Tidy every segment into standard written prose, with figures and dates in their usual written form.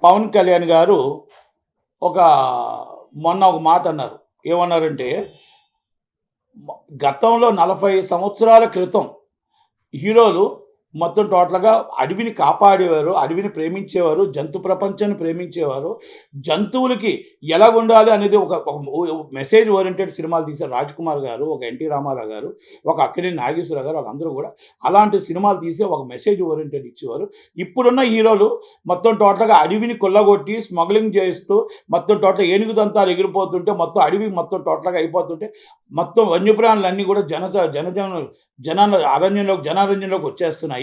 పవన్ కళ్యాణ్ గారు ఒక మొన్న ఒక మాట అన్నారు. ఏమన్నారంటే, గతంలో 40 సంవత్సరాల క్రితం హీరోలు మొత్తం టోటల్‌గా అడవిని కాపాడేవారు, అడవిని ప్రేమించేవారు, జంతు ప్రపంచాన్ని ప్రేమించేవారు. జంతువులకి ఎలాగుండాలి అనేది ఒక ఒక మెసేజ్ ఓరియెంటెడ్ సినిమాలు తీశారు. 'రాజ్‌కుమార్' గారు, ఒక 'ఎన్టీ రామారావు' గారు, ఒక 'అక్కినేని నాగేశ్వరరావు' గారు వాళ్ళందరూ గూడా అలాంటి సినిమాలు తీసి ఒక మెసేజ్ ఓరియెంటెడ్ ఇచ్చేవారు. ఇప్పుడున్న హీరోలు మొత్తం టోటల్‌గా అడవిని కొల్లగొట్టి, స్మగ్లింగ్ చేస్తూ, మొత్తం టోటల్ ఏనుగు దంతాలు ఎగిరిపోతుంటే, మొత్తం అడవి మొత్తం టోటల్‌గా అయిపోతుంటే, మొత్తం వన్యప్రాణులన్నీ గూడా జనారణ్యంలోకి వచ్చేస్తున్నాయి.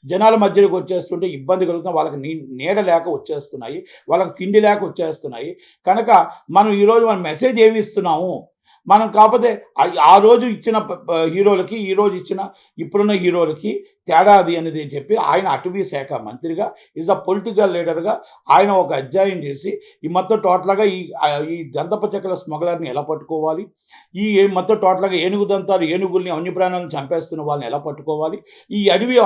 జనాల మధ్యలోకి వచ్చేస్తుంటే ఇబ్బంది కలుగుతుంది. వాళ్ళకి నీడ లేక వచ్చేస్తున్నాయి. వాళ్ళకి తిండి లేక వచ్చేస్తున్నాయి. కనుక మనం ఈరోజు మెసేజ్ ఏమి ఇస్తున్నాము? మనం కాకపోతే ఆ రోజు ఇచ్చిన హీరోలకి, ఈరోజు ఇచ్చిన ఇప్పుడున్న హీరోలకి తేడా అది అనేది చెప్పి ఆయన అటవీ శాఖ మంత్రిగా ఈజ్ ద పొలిటికల్ లీడర్‌గా ఆయన ఒక అధ్యాయం చేసి ఈ మొత్తం టోటల్‌గా ఈ గంధపు చెక్కల స్మగ్లర్‌ని ఎలా పట్టుకోవాలి? ఈ మొత్తం టోటల్‌గా ఏనుగు దంతాలు ఏనుగుల్ని, వన్యప్రాణులను చంపేస్తున్న వాళ్ళని ఎలా పట్టుకోవాలి? ఈ అడవి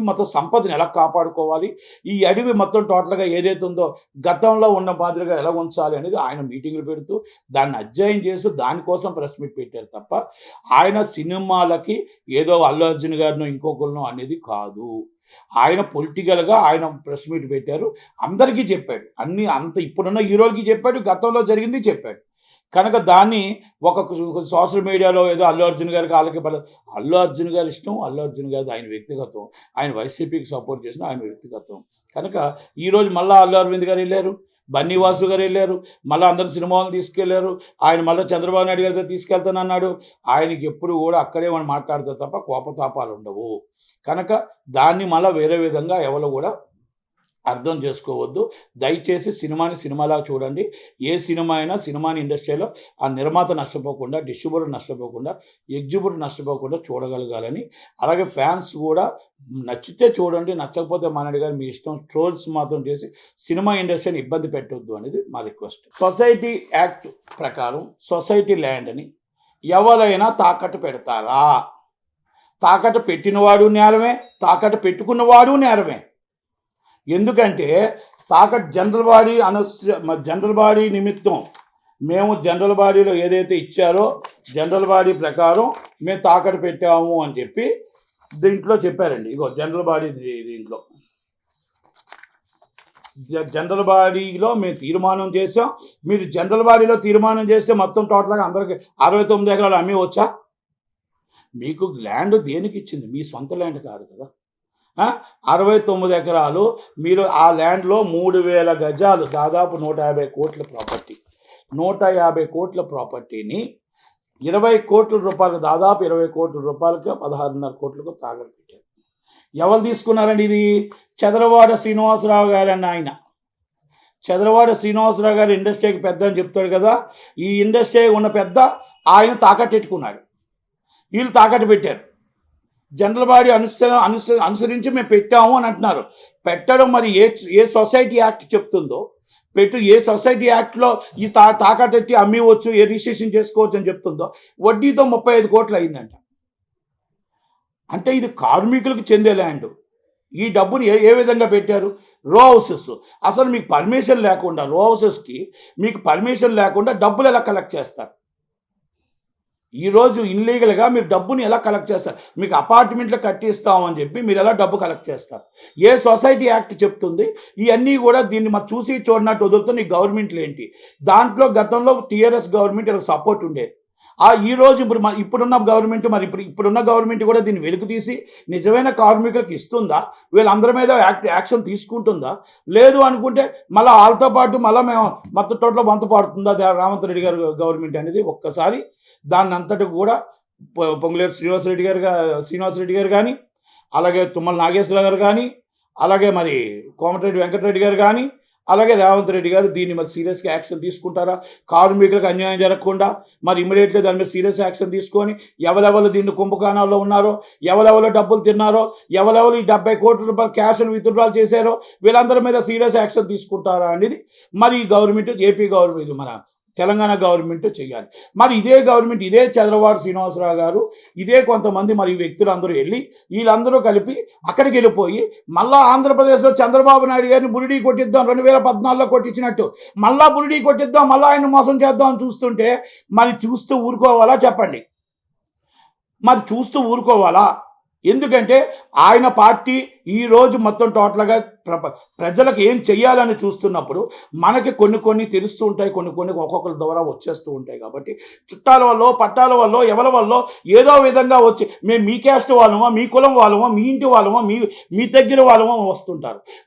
మొత్తం సంపదను ఎలా కాపాడుకోవాలి? ఈ అడవి మొత్తం టోటల్‌గా ఏదైతే ఉందో గతంలో ఉన్న మాదిరిగా ఎలా ఉంచాలి అనేది ఆయన మీటింగులు పెడుతూ దాన్ని అధ్యయనం చేస్తూ దానికోసం ప్రెస్ మీట్ పెట్టారు తప్ప ఆయన సినిమాలకి ఏదో అల్లు అర్జున్ గారినో ఇంకొకరినో అనేది కాదు. ఆయన పొలిటికల్‌గా ఆయన ప్రెస్ మీట్ పెట్టారు. అందరికీ చెప్పాడు. అంత ఇప్పుడున్న హీరోలకి చెప్పాడు. గతంలో జరిగింది చెప్పాడు. కనుక దాన్ని ఒక సోషల్ మీడియాలో ఏదో అల్లు అర్జున్ గారికి ఆళ్ళకి అల్లు అర్జున్ గారి ఇష్టం. అల్లు అర్జున్ గారిది ఆయన వ్యక్తిగతం. ఆయన వైసీపీకి సపోర్ట్ చేసిన ఆయన వ్యక్తిగతం. కనుక ఈరోజు మళ్ళా అల్లు అరవింద్ గారు ఎళ్లారు. బన్నీ వాసు గారు ఎళ్లారు. మళ్ళా అందరూ సినిమా హాల్‌ని తీసుకెళ్లారు. ఆయన మళ్ళా చంద్రబాబు నాయుడు గారితో తీసుకెళ్తానన్నాడు. ఆయనకి ఎప్పుడు కూడా అక్కడే మనం మాట్లాడతారు తప్ప కోపతాపాలు ఉండవు. కనుక దాన్ని మళ్ళా వేరే విధంగా ఎవరు కూడా అర్థం చేసుకోవద్దు. దయచేసి సినిమాని సినిమాలాగా చూడండి. ఏ సినిమా అయినా సినిమాని ఇండస్ట్రీలో ఆ నిర్మాత నష్టపోకుండా, డిస్ట్రిబ్యూటర్ నష్టపోకుండా, ఎగ్జిబ్యూటర్ నష్టపోకుండా చూడగలగాలని, అలాగే ఫ్యాన్స్ కూడా నచ్చితే చూడండి, నచ్చకపోతే మానేయండి గాని మీ ఇష్టం. ట్రోల్స్ మాత్రం చేసి సినిమా ఇండస్ట్రీని ఇబ్బంది పెట్టొద్దు అనేది మా రిక్వెస్ట్. సొసైటీ యాక్ట్ ప్రకారం సొసైటీ ల్యాండ్ అని ఎవరైనా తాకట్టు పెడతారా? తాకట్టు పెట్టినవాడు నేరమే, తాకట్టు పెట్టుకున్నవాడు నేరమే. ఎందుకంటే జనరల్ బాడీ నిమిత్తం మేము జనరల్ బాడీలో ఏదైతే ఇచ్చారో జనరల్ బాడీ ప్రకారం మేము తాకట్టు పెట్టాము అని చెప్పి దీంట్లో చెప్పారండి. ఇగో జనరల్ బాడీ దీంట్లో జనరల్ బాడీలో మేము తీర్మానం చేసాం. మీరు జనరల్ బాడీలో తీర్మానం చేస్తే మొత్తం టోటల్గా అందరికి 69 ఎకరాలు అమ్మి వచ్చా? మీకు ల్యాండ్ దేనికి ఇచ్చింది? మీ సొంత ల్యాండ్ కాదు కదా. 69 ఎకరాలు మీరు ఆ ల్యాండ్లో 3000 గజాలు దాదాపు 150 కోట్ల ప్రాపర్టీ. 150 కోట్ల ప్రాపర్టీని 20 కోట్ల రూపాయలు, దాదాపు 20 కోట్ల రూపాయలకి 16.5 కోట్లకు తాకట్టు పెట్టారు. ఎవరు తీసుకున్నారండి ఇది? చదలవాడ శ్రీనివాసరావు గారు అన్న ఆయన. చదలవాడ శ్రీనివాసరావు గారు ఇండస్ట్రీకి పెద్ద అని చెప్తాడు కదా. ఈ ఇండస్ట్రీ ఉన్న పెద్ద ఆయన తాకట్టు పెట్టుకున్నాడు. వీళ్ళు తాకట్టు పెట్టారు. జనరల్ బాడీ అనుసరించి మేము పెట్టాము అని అంటున్నారు. పెట్టడం మరి ఏ సొసైటీ యాక్ట్ చెప్తుందో ఏ సొసైటీ యాక్ట్లో ఈ తాకట్టు ఎత్తి అమ్మివచ్చు, ఏ రిజిస్ట్రేషన్ చేసుకోవచ్చు అని చెప్తుందో వడ్డీతో 35 కోట్లు అయిందంట. అంటే ఇది కార్మికులకు చెందే ల్యాండ్. ఈ డబ్బుని ఏ విధంగా పెట్టారు? రో హౌసెస్. అసలు మీకు పర్మిషన్ లేకుండా రో హౌసెస్కి మీకు పర్మిషన్ లేకుండా డబ్బులు ఎలా కలెక్ట్ చేస్తారు? ఈరోజు ఇన్లీగల్గా మీరు డబ్బుని ఎలా కలెక్ట్ చేస్తారు? మీకు అపార్ట్మెంట్లు కట్టిస్తామని చెప్పి మీరు ఎలా డబ్బు కలెక్ట్ చేస్తారు? ఏ సొసైటీ యాక్ట్ చెప్తుంది? ఇవన్నీ కూడా దీన్ని మనం చూసి చూడనట్టు వదులుతున్న ఈ గవర్నమెంట్లు ఏంటి? దాంట్లో గతంలో టీఆర్ఎస్ గవర్నమెంట్ ఇలా సపోర్ట్ ఉండేది. ఈరోజు ఇప్పుడున్న గవర్నమెంట్ కూడా దీన్ని వెలుగు తీసి నిజమైన కార్మికులకు ఇస్తుందా? వీళ్ళందరి మీద యాక్షన్ తీసుకుంటుందా? లేదు అనుకుంటే మళ్ళీ వాళ్ళతో పాటు మళ్ళీ మేము మొత్తం టోటల్ వంత పాడుతుందా రేవంత్ రెడ్డి గారు గవర్నమెంట్ అనేది? ఒక్కసారి దాన్ని అంతటి కూడా పొంగులేరు శ్రీనివాసరెడ్డి గారు కానీ, అలాగే తుమ్మల నాగేశ్వరరావు గారు కానీ, అలాగే మరి కోమటిరెడ్డి వెంకటరెడ్డి గారు కానీ, అలాగే రేవంత్ రెడ్డి గారు దీన్ని మరి సీరియస్గా యాక్షన్ తీసుకుంటారా? కార్మికులకు అన్యాయం జరగకుండా మరి ఇమ్మీడియట్లీ దాని మీద సీరియస్ యాక్షన్ తీసుకొని ఎవరెవరు దీన్ని కుంభకోణాల్లో ఉన్నారో, ఎవరెవరు డబ్బులు తిన్నారో, ఎవరెవరు ఈ 70 కోట్ల రూపాయలు క్యాష్ను విత్డ్రాల్ చేశారో వీళ్ళందరి మీద సీరియస్ యాక్షన్ తీసుకుంటారా అనేది మరి ఈ గవర్నమెంట్, ఏపీ గవర్నమెంట్, మన తెలంగాణ గవర్నమెంట్ చేయాలి. మరి ఇదే గవర్నమెంట్, ఇదే చంద్రబాబు శ్రీనివాసరావు గారు, ఇదే కొంతమంది మరి వ్యక్తులు అందరూ వెళ్ళి వీళ్ళందరూ కలిపి అక్కడికి వెళ్ళిపోయి మళ్ళా ఆంధ్రప్రదేశ్లో చంద్రబాబు నాయుడు గారిని బురిడీ కొట్టిద్దాం, 2014లో కొట్టించినట్టు మళ్ళా బురిడీ కొట్టిద్దాం, మళ్ళీ ఆయన మోసం చేద్దాం అని చూస్తుంటే మరి చూస్తూ ఊరుకోవాలా చెప్పండి? మరి చూస్తూ ఊరుకోవాలా? ఎందుకంటే ఆయన పార్టీ ఈరోజు మొత్తం టోటల్గా ప్రజలకు ఏం చెయ్యాలని చూస్తున్నప్పుడు మనకి కొన్ని తెలుస్తూ ఉంటాయి, కొన్ని ఒక్కొక్కరి ద్వారా వచ్చేస్తూ ఉంటాయి. కాబట్టి చుట్టాల వల్ల, పట్టాల వల్ల, ఎవరి వల్ల ఏదో విధంగా వచ్చి మేము మీ క్యాస్ట్ వాళ్ళమో, మీ కులం వాళ్ళమో, మీ ఇంటి వాళ్ళమో, మీ దగ్గర వాళ్ళమో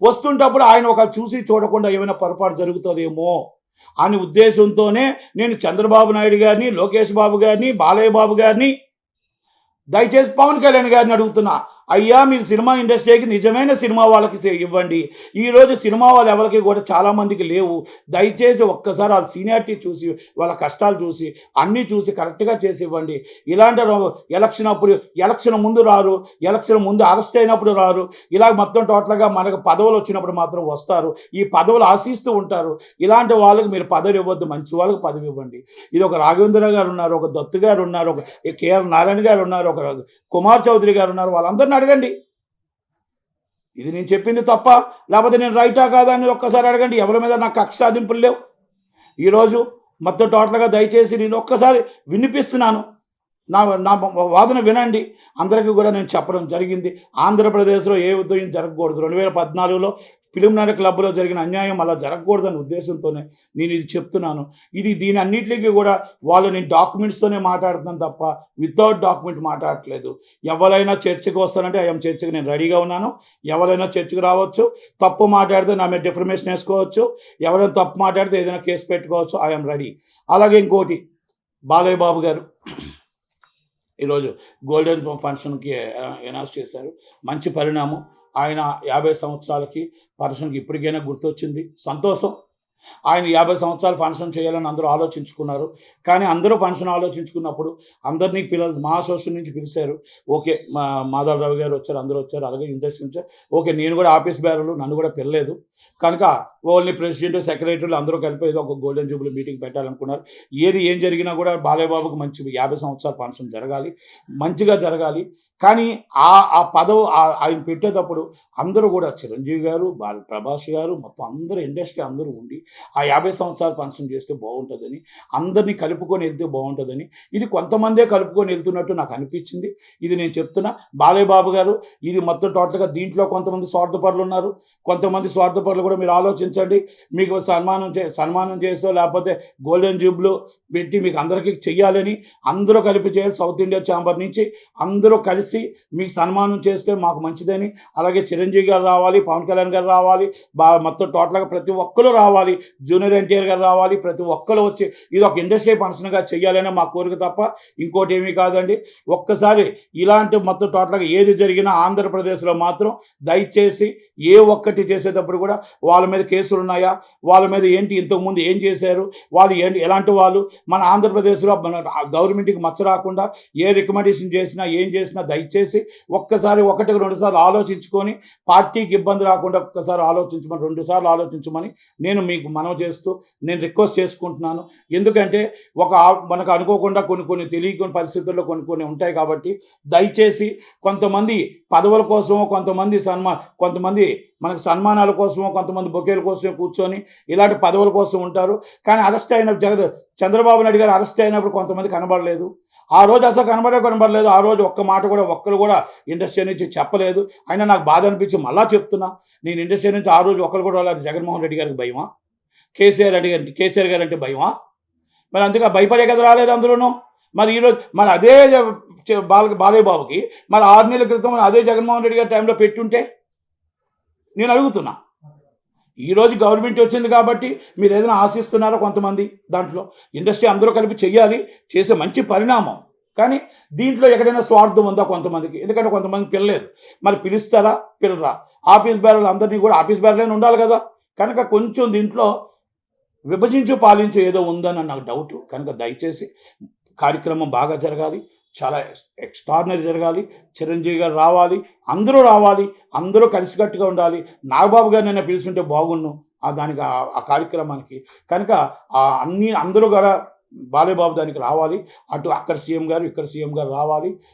వస్తుంటప్పుడు ఆయన ఒక చూసి చూడకుండా ఏమైనా పొరపాటు జరుగుతుందేమో అని ఉద్దేశంతోనే నేను చంద్రబాబు నాయుడు గారిని, లోకేష్ బాబు గారిని, బాలయ్య బాబు గారిని, దయచేసి పవన్ కళ్యాణ్ గారిని అడుగుతున్నా, అయ్యా మీరు సినిమా ఇండస్ట్రీకి నిజమైన సినిమా వాళ్ళకి ఇవ్వండి. ఈరోజు సినిమా వాళ్ళు ఎవరికి కూడా చాలామందికి లేవు. దయచేసి ఒక్కసారి వాళ్ళ సీనియారిటీ చూసి, వాళ్ళ కష్టాలు చూసి, అన్నీ చూసి కరెక్ట్గా చేసి ఇవ్వండి. ఇలాంటి ఎలక్షన్ ముందు రారు, ఎలక్షన్ ముందు అరెస్ట్ అయినప్పుడు రారు, ఇలా మొత్తం టోటల్గా మనకు పదవులు వచ్చినప్పుడు మాత్రం వస్తారు. ఈ పదవులు ఆశిస్తూ ఉంటారు. ఇలాంటి వాళ్ళకి మీరు పదవి ఇవ్వద్దు, మంచి వాళ్ళకి పదవి ఇవ్వండి. ఇది ఒక రాఘవేంద్ర గారు ఉన్నారు, ఒక దత్తు గారు ఉన్నారు, ఒక కేఆర్ నారాయణ గారు ఉన్నారు, ఒక కుమార్ చౌదరి గారు ఉన్నారు. వాళ్ళందరినీ అడగండి. ఇది నేను చెప్పింది తప్ప లేకపోతే నేను రైటా కాదా అని ఒక్కసారి అడగండి. ఎవరి మీద నాకు కక్ష సాధింపులు లేవు. ఈరోజు మొత్తం టోటల్గా దయచేసి నేను ఒక్కసారి వినిపిస్తున్నాను, నా నా వాదన వినండి. అందరికీ కూడా నేను చెప్పడం జరిగింది. ఆంధ్రప్రదేశ్లో ఏ ఉద్యోగం జరగకూడదు. 2014లో ఫిలింనగర్ క్లబ్లో జరిగిన అన్యాయం అలా జరగకూడదనే ఉద్దేశంతోనే నేను ఇది చెప్తున్నాను. దీని అన్నింటికి కూడా నేను డాక్యుమెంట్స్తోనే మాట్లాడుతున్నాను తప్ప వితౌట్ డాక్యుమెంట్ మాట్లాడట్లేదు. ఎవరైనా చర్చకు వస్తానంటే ఐఎమ్ చర్చకు నేను రెడీగా ఉన్నాను. ఎవరైనా చర్చకు రావచ్చు. తప్పు మాట్లాడితే నా మీద డిఫర్మేషన్ వేసుకోవచ్చు. ఎవరైనా తప్పు మాట్లాడితే ఏదైనా కేసు పెట్టుకోవచ్చు. I'm ready. అలాగే ఇంకోటి, బాలయ్య బాబు గారు ఈరోజు గోల్డెన్ ఫంక్షన్కి అనౌన్స్ చేశారు. మంచి పరిణామం. ఆయన 50 సంవత్సరాలకి ఫంక్షన్కి ఇప్పటికైనా గుర్తొచ్చింది, సంతోషం. ఆయన 50 సంవత్సరాలు ఫంక్షన్ చేయాలని అందరూ ఆలోచించుకున్నారు. కానీ అందరూ ఫంక్షన్ ఆలోచించుకున్నప్పుడు అందరినీ మా అసోసియేషన్ నుంచి పిలిచారు. ఓకే, మాధవరావు గారు వచ్చారు, అందరూ వచ్చారు, అలాగే ఇండస్ట్రీ నుంచి. ఓకే, నేను కూడా ఆఫీస్ బేరలు, నన్ను కూడా పిలలేదు కనుక ఓన్లీ ప్రెసిడెంట్, సెక్రటరీలు అందరూ కలిపి ఏదో ఒక గోల్డెన్ జూబ్లీ మీటింగ్ పెట్టాలనుకున్నారు. ఏం జరిగినా కూడా బాలయ్య బాబుకు మంచి 50 సంవత్సరాల ఫంక్షన్ జరగాలి, మంచిగా జరగాలి. కానీ ఆ పదవి ఆయన పెట్టేటప్పుడు అందరూ కూడా చిరంజీవి గారు, ప్రభాస్ గారు, మొత్తం అందరూ ఇండస్ట్రీ అందరూ ఉండి ఆ 50 సంవత్సరాలు ఫంక్షన్ చేస్తే బాగుంటుందని, అందరినీ కలుపుకొని వెళ్తే బాగుంటుందని, ఇది కొంతమందే కలుపుకొని వెళ్తున్నట్టు నాకు అనిపించింది. ఇది నేను చెప్తున్నా. బాలయ్య బాబు గారు ఇది మొత్తం టోటల్గా దీంట్లో కొంతమంది స్వార్థపరులు ఉన్నారు. కొంతమంది స్వార్థపరులు కూడా మీరు ఆలోచించండి. మీకు సన్మానం చేసో లేకపోతే గోల్డెన్ జూబ్లీ పెట్టి మీకు అందరికీ చెయ్యాలని అందరూ కలిపి చేయాలి. సౌత్ ఇండియా ఛాంబర్ నుంచి అందరూ కలిసి మీకు సన్మానం చేస్తే మాకు మంచిదని. అలాగే చిరంజీవి గారు రావాలి, పవన్ కళ్యాణ్ గారు రావాలి, మొత్తం టోటల్గా ప్రతి ఒక్కరు రావాలి, జూనియర్ ఎన్టీఆర్ గారు రావాలి, ప్రతి ఒక్కరు వచ్చి ఇది ఒక ఇండస్ట్రీ ఫంక్షన్గా చెయ్యాలనే మా కోరిక తప్ప ఇంకోటి ఏమీ కాదండి. ఒక్కసారి ఇలాంటి మొత్తం టోటల్గా ఏది జరిగినా ఆంధ్రప్రదేశ్లో మాత్రం దయచేసి ఏ ఒక్కటి చేసేటప్పుడు కూడా వాళ్ళ మీద కేసులు ఉన్నాయా, వాళ్ళ మీద ఏంటి, ఇంతకుముందు ఏం చేశారు, వాళ్ళు ఏంటి, ఎలాంటి వాళ్ళు, మన ఆంధ్రప్రదేశ్లో మన గవర్నమెంట్కి మచ్చ రాకుండా ఏ రికమెండేషన్ చేసినా ఏం చేసినా దయచేసి ఒక్కసారి 1-2 సార్లు ఆలోచించుకొని పార్టీకి ఇబ్బంది రాకుండా ఒక్కసారి ఆలోచించమని, 2 సార్లు ఆలోచించమని నేను మీకు మనవి చేస్తూ నేను రిక్వెస్ట్ చేసుకుంటున్నాను. ఎందుకంటే మనకు అనుకోకుండా కొన్ని తెలియని పరిస్థితుల్లో కొన్ని ఉంటాయి. కాబట్టి దయచేసి కొంతమంది పదవుల కోసమో, కొంతమంది మనకు సన్మానాల కోసమో, కొంతమంది బొకేల కోసమే కూర్చొని ఇలాంటి పదవుల కోసం ఉంటారు. కానీ అరెస్ట్ అయిన చంద్రబాబు నాయుడు గారు అరెస్ట్ అయినప్పుడు కొంతమంది కనబడలేదు. ఆ రోజు అసలు కనబడలేదు. ఆ రోజు ఒక్క మాట కూడా ఒక్కరు కూడా ఇండస్ట్రీ నుంచి చెప్పలేదు. అయినా నాకు బాధ అనిపించి మళ్ళా చెప్తున్నా, నేను ఇండస్ట్రీ నుంచి ఆ రోజు ఒక్కరు కూడా జగన్మోహన్ రెడ్డి గారికి భయమా, కేసీఆర్ గారు అంటే భయమా? మరి అందుకే భయపడే కదా రాలేదు అందులోనూ. మరి ఈరోజు మరి అదే బాలయ్య బాబుకి మరి 6 నెలల క్రితం అదే జగన్మోహన్ రెడ్డి గారి టైంలో పెట్టుంటే నేను అడుగుతున్నా. ఈరోజు గవర్నమెంట్ వచ్చింది కాబట్టి మీరు ఏదైనా ఆశిస్తున్నారో కొంతమంది, దాంట్లో ఇండస్ట్రీ అందరూ కలిపి చెయ్యాలి, చేసే మంచి పరిణామం. కానీ దీంట్లో ఎక్కడైనా స్వార్థం ఉందా కొంతమందికి? ఎందుకంటే కొంతమంది పిలలేదు. మరి పిలుస్తారా, పిల్లరా? ఆఫీస్ బేరలు అందరినీ కూడా ఆఫీస్ బేరలైనా ఉండాలి కదా. కనుక కొంచెం దీంట్లో విభజించి పాలించే ఏదో ఉందని నాకు డౌట్. కనుక దయచేసి కార్యక్రమం బాగా జరగాలి, చాలా ఎక్స్ట్రాడినరీ జరగాలి. చిరంజీవి గారు రావాలి, అందరూ కలిసికట్టుగా ఉండాలి. నాగబాబు గారు నన్ను పిలుచుంటే బాగుండు. దానికి ఆ కార్యక్రమానికి. కనుక అందరూ కూడా బాలయ్య బాబు దానికి రావాలి. అటు అక్కడ సీఎం గారు, ఇక్కడ సీఎం గారు రావాలి.